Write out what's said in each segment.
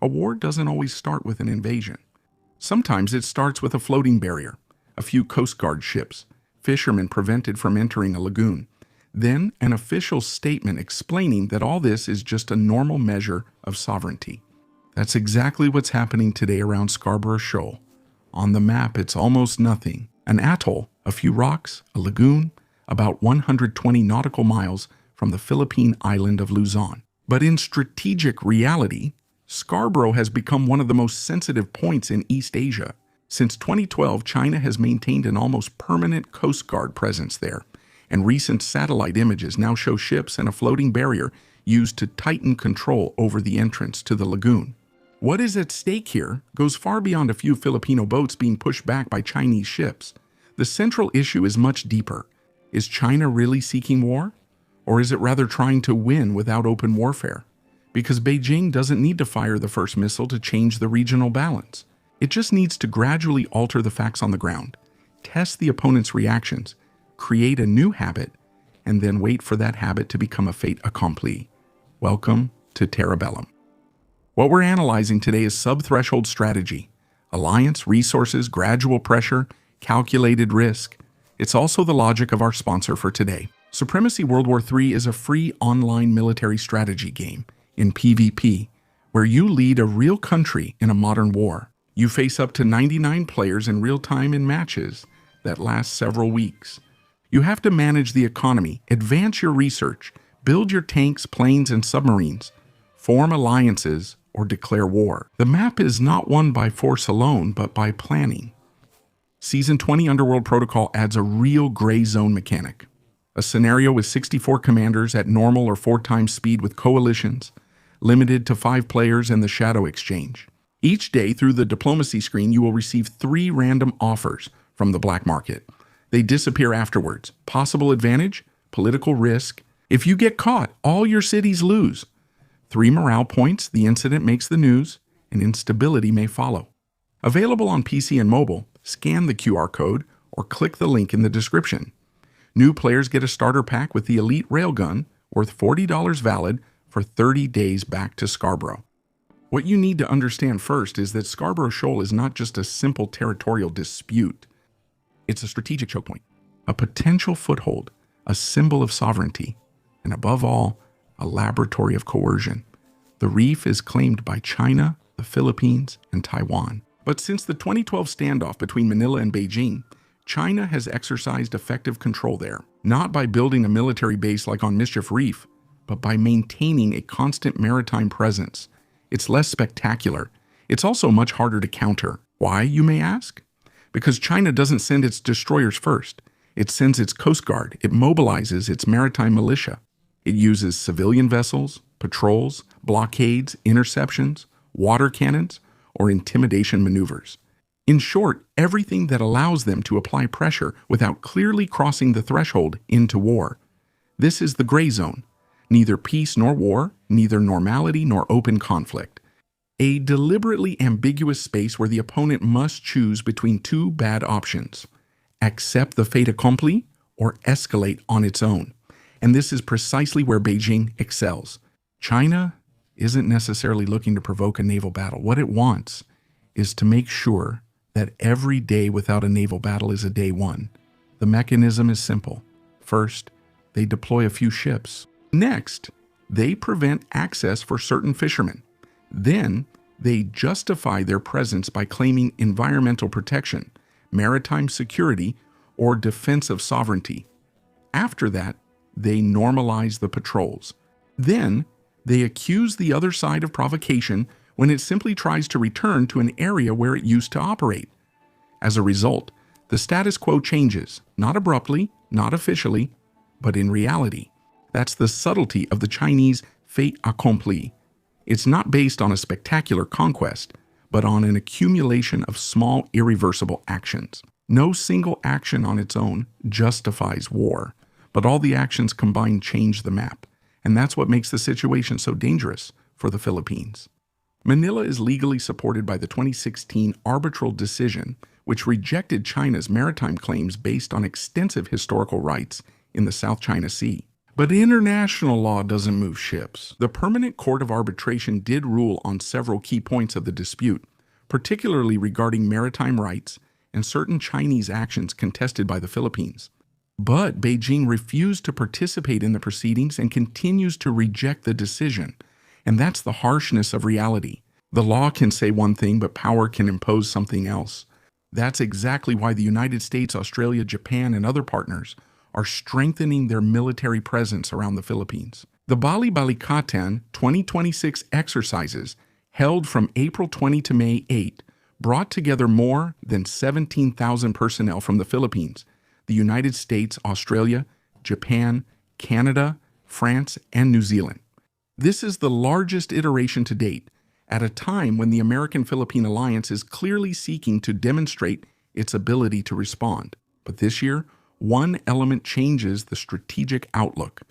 A war doesn't always start with an invasion. Sometimes it starts with a floating barrier, a few Coast Guard ships, fishermen prevented from entering a lagoon, then an official statement explaining that all this is just a normal measure of sovereignty. That's exactly what's happening today around Scarborough Shoal. On the map, it's almost nothing. An atoll, a few rocks, a lagoon, about 120 nautical miles from the Philippine island of Luzon. But in strategic reality, Scarborough has become one of the most sensitive points in East Asia. Since 2012, China has maintained an almost permanent Coast Guard presence there, and recent satellite images now show ships and a floating barrier used to tighten control over the entrance to the lagoon. What is at stake here goes far beyond a few Filipino boats being pushed back by Chinese ships. The central issue is much deeper. Is China really seeking war? Or is it rather trying to win without open warfare? Because Beijing doesn't need to fire the first missile to change the regional balance. It just needs to gradually alter the facts on the ground, test the opponent's reactions, create a new habit, and then wait for that habit to become a fait accompli. Welcome to Terra Bellum. What we're analyzing today is sub-threshold strategy, alliance, resources, gradual pressure, calculated risk. It's also the logic of our sponsor for today. Supremacy World War III is a free online military strategy game in PvP, where you lead a real country in a modern war. You face up to 99 players in real time in matches that last several weeks. You have to manage the economy, advance your research, build your tanks, planes, and submarines, form alliances, or declare war. The map is not won by force alone, but by planning. Season 20 Underworld Protocol adds a real gray zone mechanic. A scenario with 64 commanders at normal or 4 times speed with coalitions, limited to 5 players and the Shadow Exchange. Each day through the diplomacy screen, you will receive 3 random offers from the black market. They disappear afterwards. Possible advantage? Political risk. If you get caught, all your cities lose. 3 morale points, the incident makes the news, and instability may follow. Available on PC and mobile, scan the QR code or click the link in the description. New players get a starter pack with the Elite Railgun, worth $40 valid for 30 days back to Scarborough. What you need to understand first is that Scarborough Shoal is not just a simple territorial dispute. It's a strategic choke point, a potential foothold, a symbol of sovereignty, and above all, a laboratory of coercion. The reef is claimed by China, the Philippines, and Taiwan. But since the 2012 standoff between Manila and Beijing, China has exercised effective control there, not by building a military base like on Mischief Reef, but by maintaining a constant maritime presence. It's less spectacular. It's also much harder to counter. Why, you may ask? Because China doesn't send its destroyers first. It sends its Coast Guard. It mobilizes its maritime militia. It uses civilian vessels, patrols, blockades, interceptions, water cannons, or intimidation maneuvers. In short, everything that allows them to apply pressure without clearly crossing the threshold into war. This is the gray zone. Neither peace nor war, neither normality nor open conflict. A deliberately ambiguous space where the opponent must choose between 2 bad options: accept the fait accompli or escalate on its own. And this is precisely where Beijing excels. China isn't necessarily looking to provoke a naval battle. What it wants is to make sure that every day without a naval battle is a day one. The mechanism is simple. First, they deploy a few ships. Next, they prevent access for certain fishermen. Then, they justify their presence by claiming environmental protection, maritime security, or defensive sovereignty. After that, they normalize the patrols. Then, they accuse the other side of provocation when it simply tries to return to an area where it used to operate. As a result, the status quo changes, not abruptly, not officially, but in reality. That's the subtlety of the Chinese fait accompli. It's not based on a spectacular conquest, but on an accumulation of small, irreversible actions. No single action on its own justifies war, but all the actions combined change the map. And that's what makes the situation so dangerous for the Philippines. Manila is legally supported by the 2016 arbitral decision, which rejected China's maritime claims based on extensive historical rights in the South China Sea. But international law doesn't move ships. The Permanent Court of Arbitration did rule on several key points of the dispute, particularly regarding maritime rights and certain Chinese actions contested by the Philippines. But Beijing refused to participate in the proceedings and continues to reject the decision. And that's the harshness of reality. The law can say one thing, but power can impose something else. That's exactly why the United States, Australia, Japan, and other partners are strengthening their military presence around the Philippines. The Bali Balikatan 2026 exercises, held from April 20 to May 8, brought together more than 17,000 personnel from the Philippines, the United States, Australia, Japan, Canada, France, and New Zealand. This is the largest iteration to date, at a time when the American-Philippine alliance is clearly seeking to demonstrate its ability to respond. But this year, one element changes the strategic outlook.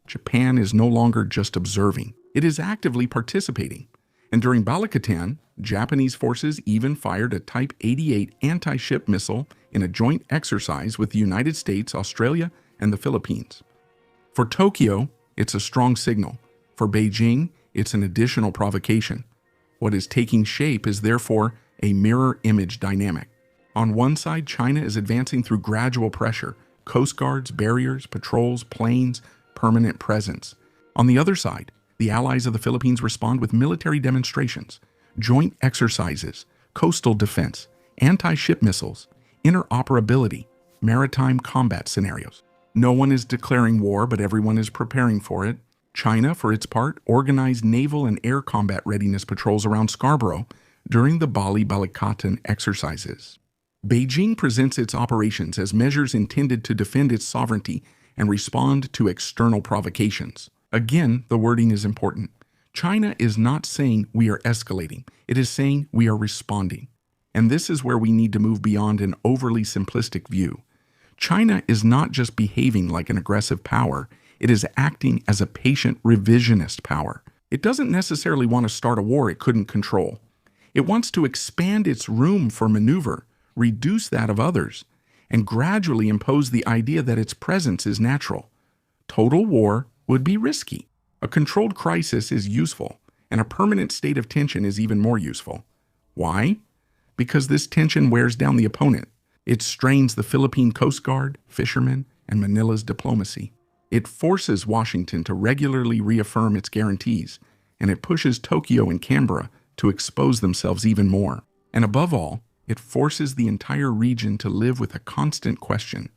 Japan is no longer just observing. It is actively participating. And during Balikatan, Japanese forces even fired a Type 88 anti-ship missile in a joint exercise with the United States, Australia, and the Philippines. For Tokyo, it's a strong signal. For Beijing, it's an additional provocation. What is taking shape is therefore a mirror image dynamic. On one side, China is advancing through gradual pressure, coast guards, barriers, patrols, planes, permanent presence. On the other side, the allies of the Philippines respond with military demonstrations, joint exercises, coastal defense, anti-ship missiles, interoperability, maritime combat scenarios. No one is declaring war, but everyone is preparing for it. China, for its part, organized naval and air combat readiness patrols around Scarborough during the Bali Balikatan exercises. Beijing presents its operations as measures intended to defend its sovereignty and respond to external provocations. Again, the wording is important. China is not saying we are escalating. It is saying we are responding. And this is where we need to move beyond an overly simplistic view. China is not just behaving like an aggressive power. It is acting as a patient revisionist power. It doesn't necessarily want to start a war it couldn't control. It wants to expand its room for maneuver, reduce that of others, and gradually impose the idea that its presence is natural. Total war would be risky. A controlled crisis is useful, and a permanent state of tension is even more useful. Why? Because this tension wears down the opponent. It strains the Philippine Coast Guard, fishermen, and Manila's diplomacy. It forces Washington to regularly reaffirm its guarantees, and it pushes Tokyo and Canberra to expose themselves even more. And above all, it forces the entire region to live with a constant question: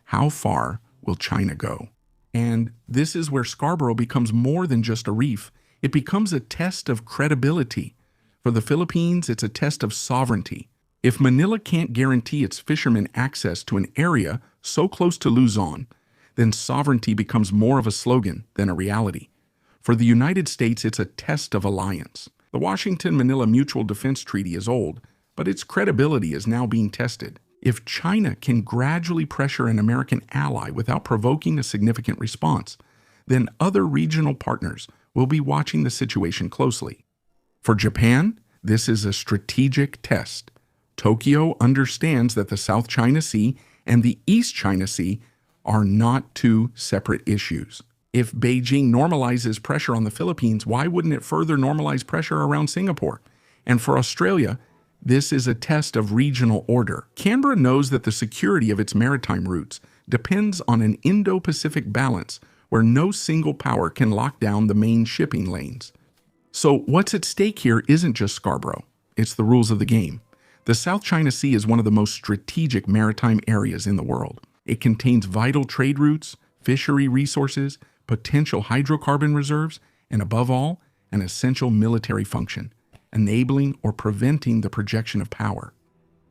how far will China go? And this is where Scarborough becomes more than just a reef. It becomes a test of credibility. For the Philippines, it's a test of sovereignty. If Manila can't guarantee its fishermen access to an area so close to Luzon, then sovereignty becomes more of a slogan than a reality. For the United States, it's a test of alliance. The Washington-Manila Mutual Defense Treaty is old, but its credibility is now being tested. If China can gradually pressure an American ally without provoking a significant response, then other regional partners will be watching the situation closely. For Japan, this is a strategic test. Tokyo understands that the South China Sea and the East China Sea are not two separate issues. If Beijing normalizes pressure on the Philippines, why wouldn't it further normalize pressure around Singapore? And for Australia, this is a test of regional order. Canberra knows that the security of its maritime routes depends on an Indo-Pacific balance where no single power can lock down the main shipping lanes. So what's at stake here isn't just Scarborough. It's the rules of the game. The South China Sea is one of the most strategic maritime areas in the world. It contains vital trade routes, fishery resources, potential hydrocarbon reserves, and above all, an essential military function, enabling or preventing the projection of power.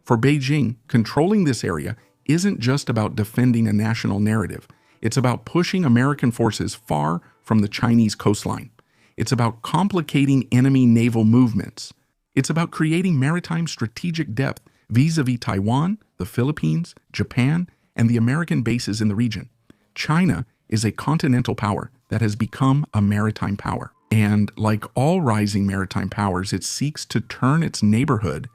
For Beijing, controlling this area isn't just about defending a national narrative. It's about pushing American forces far from the Chinese coastline. It's about complicating enemy naval movements. It's about creating maritime strategic depth vis-a-vis Taiwan, the Philippines, Japan, and the American bases in the region. China is a continental power that has become a maritime power. And like all rising maritime powers, it seeks to turn its neighborhood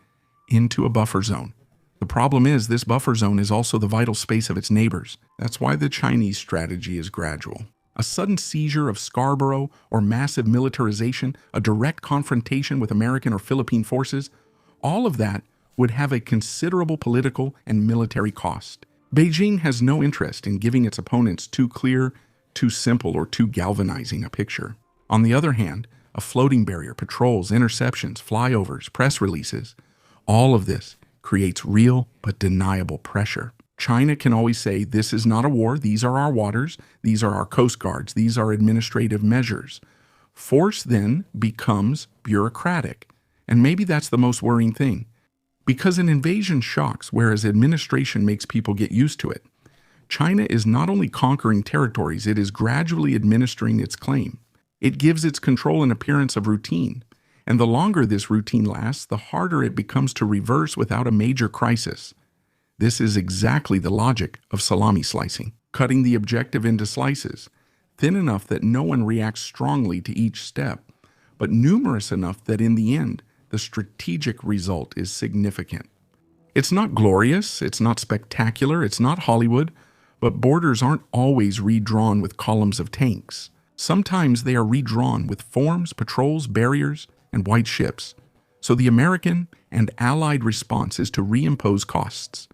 into a buffer zone. The problem is this buffer zone is also the vital space of its neighbors. That's why the Chinese strategy is gradual. A sudden seizure of Scarborough or massive militarization, a direct confrontation with American or Philippine forces, all of that would have a considerable political and military cost. Beijing has no interest in giving its opponents too clear, too simple, or too galvanizing a picture. On the other hand, a floating barrier, patrols, interceptions, flyovers, press releases, all of this creates real but deniable pressure. China can always say, this is not a war, these are our waters, these are our coast guards, these are administrative measures. Force then becomes bureaucratic, and maybe that's the most worrying thing. Because an invasion shocks, whereas administration makes people get used to it. China is not only conquering territories, it is gradually administering its claim. It gives its control an appearance of routine, and the longer this routine lasts, the harder it becomes to reverse without a major crisis. This is exactly the logic of salami slicing, cutting the objective into slices, thin enough that no one reacts strongly to each step, but numerous enough that in the end, the strategic result is significant. It's not glorious, it's not spectacular, it's not Hollywood, but borders aren't always redrawn with columns of tanks. Sometimes they are redrawn with forms, patrols, barriers, and white ships. So the American and Allied response is to reimpose costs.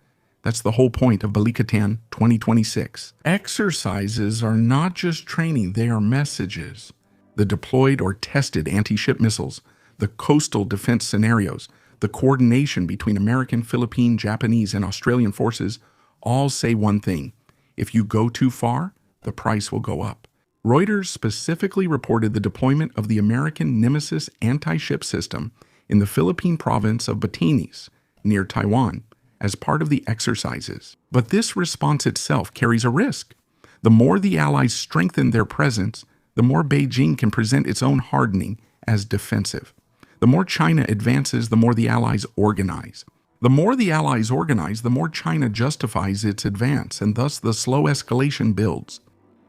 That's the whole point of Balikatan 2026. Exercises are not just training, they are messages. The deployed or tested anti-ship missiles, the coastal defense scenarios, the coordination between American, Philippine, Japanese, and Australian forces all say one thing: if you go too far, the price will go up. Reuters specifically reported the deployment of the American Nemesis anti-ship system in the Philippine province of Batanes, near Taiwan, as part of the exercises. But this response itself carries a risk. The more the Allies strengthen their presence, the more Beijing can present its own hardening as defensive. The more China advances, the more the Allies organize. The more the Allies organize, the more China justifies its advance, and thus the slow escalation builds.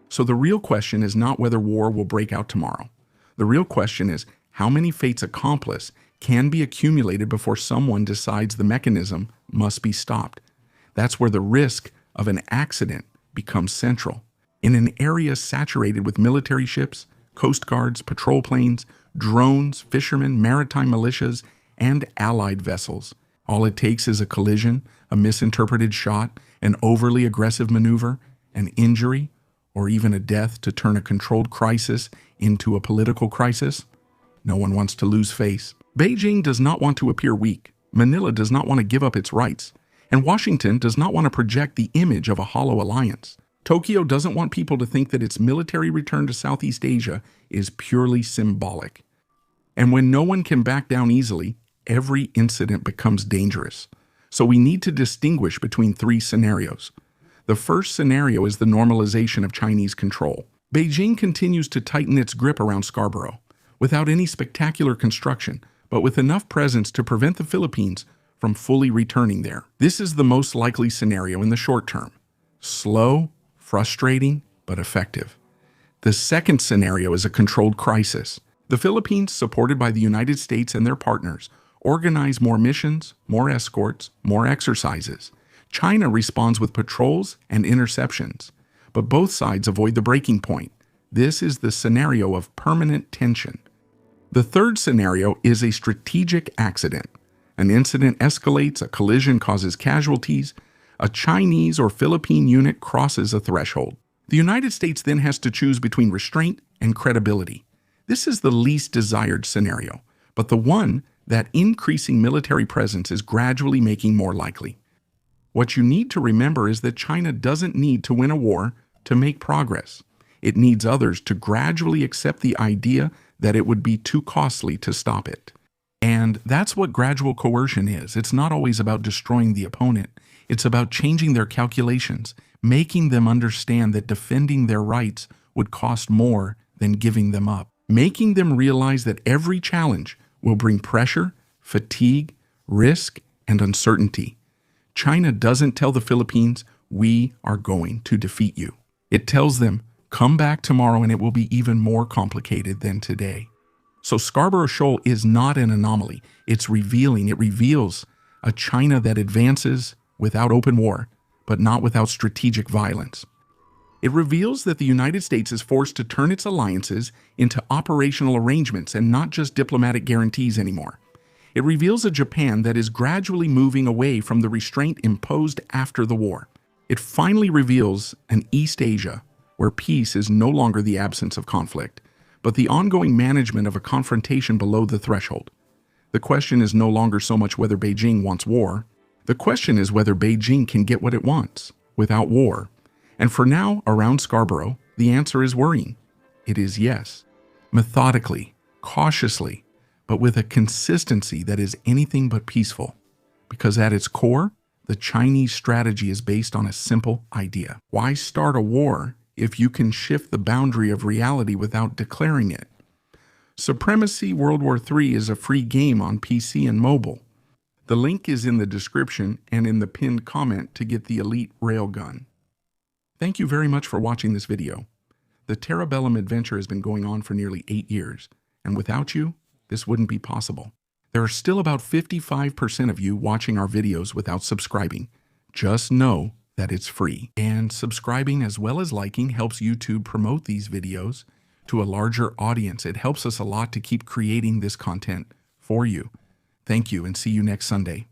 So the real question is not whether war will break out tomorrow. The real question is how many fates accomplice can be accumulated before someone decides the mechanism must be stopped. That's where the risk of an accident becomes central. In an area saturated with military ships, coast guards, patrol planes, drones, fishermen, maritime militias, and allied vessels, all it takes is a collision, a misinterpreted shot, an overly aggressive maneuver, an injury, or even a death to turn a controlled crisis into a political crisis. No one wants to lose face. Beijing does not want to appear weak. Manila does not want to give up its rights. And Washington does not want to project the image of a hollow alliance. Tokyo doesn't want people to think that its military return to Southeast Asia is purely symbolic. And when no one can back down easily, every incident becomes dangerous. So we need to distinguish between three scenarios. The first scenario is the normalization of Chinese control. Beijing continues to tighten its grip around Scarborough, without any spectacular construction, but with enough presence to prevent the Philippines from fully returning there. This is the most likely scenario in the short term. Slow, frustrating, but effective. The second scenario is a controlled crisis. The Philippines, supported by the United States and their partners, organize more missions, more escorts, more exercises. China responds with patrols and interceptions, but both sides avoid the breaking point. This is the scenario of permanent tension. The third scenario is a strategic accident. An incident escalates, a collision causes casualties, a Chinese or Philippine unit crosses a threshold. The United States then has to choose between restraint and credibility. This is the least desired scenario, but the one that increasing military presence is gradually making more likely. What you need to remember is that China doesn't need to win a war to make progress. It needs others to gradually accept the idea that it would be too costly to stop it. And that's what gradual coercion is. It's not always about destroying the opponent. It's about changing their calculations, making them understand that defending their rights would cost more than giving them up, making them realize that every challenge will bring pressure, fatigue, risk, and uncertainty. China doesn't tell the Philippines, we are going to defeat you. It tells them, come back tomorrow and it will be even more complicated than today. So Scarborough Shoal is not an anomaly. It's revealing. It reveals a China that advances without open war, but not without strategic violence. It reveals that the United States is forced to turn its alliances into operational arrangements and not just diplomatic guarantees anymore. It reveals a Japan that is gradually moving away from the restraint imposed after the war. It finally reveals an East Asia where peace is no longer the absence of conflict, but the ongoing management of a confrontation below the threshold. The question is no longer so much whether Beijing wants war. The question is whether Beijing can get what it wants without war. And for now, around Scarborough, the answer is worrying. It is yes. Methodically, cautiously, but with a consistency that is anything but peaceful. Because at its core, the Chinese strategy is based on a simple idea. Why start a war if you can shift the boundary of reality without declaring it? Supremacy World War III is a free game on PC and mobile. The link is in the description and in the pinned comment to get the Elite Railgun. Thank you very much for watching this video. The Terabellum adventure has been going on for nearly 8 years, and without you, this wouldn't be possible. There are still about 55% of you watching our videos without subscribing. Just know that it's free. And subscribing as well as liking helps YouTube promote these videos to a larger audience. It helps us a lot to keep creating this content for you. Thank you, and see you next Sunday.